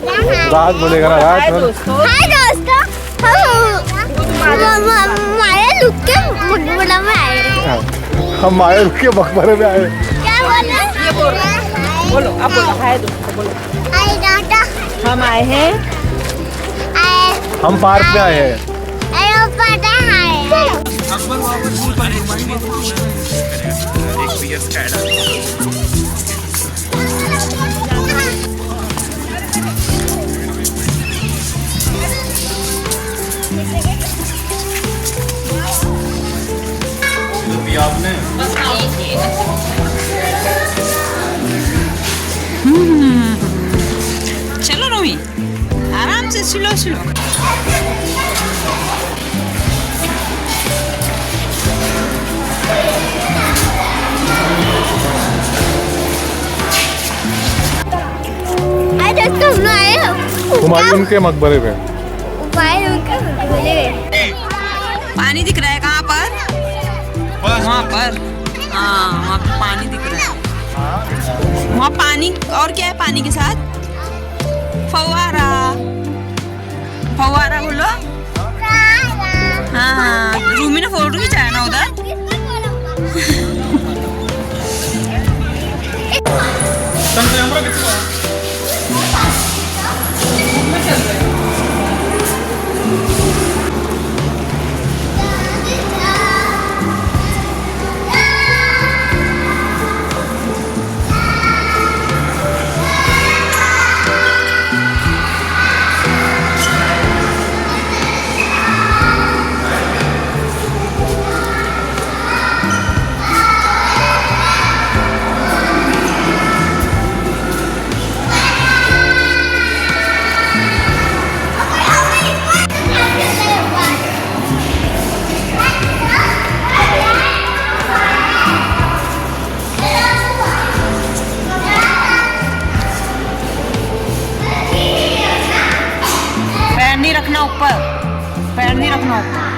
राज बोलेगा ना, राज बोल। हाय दोस्तों, हमारे लुक के मकबरा में आए। हम आए रुके मकबरे में आए। क्या बोला? ये बोल रहा है। बोलो आप बोलो हाय दोस्तों बोलो। हाय दादा। हम आए हैं हम पार्क में आए हैं। आपने चलो रोमी आराम से स्लो स्लो। हाय दोस्तों, हम आए हैं हुमायूं के मकबरे पे। हुमायूं के मकबरे में। पानी दिख रहा है कहाँ पर? वहाँ पर। हाँ वहाँ पे पानी दिख रहा है। वहाँ पानी और क्या है पानी के साथ? फव्वारा। फव्वारा बोलो। हाँ हाँ रूमी ने फोटो खिंचाया ना उधर। पैर नहीं रखना ऊपर, पैर नहीं रखना ऊपर।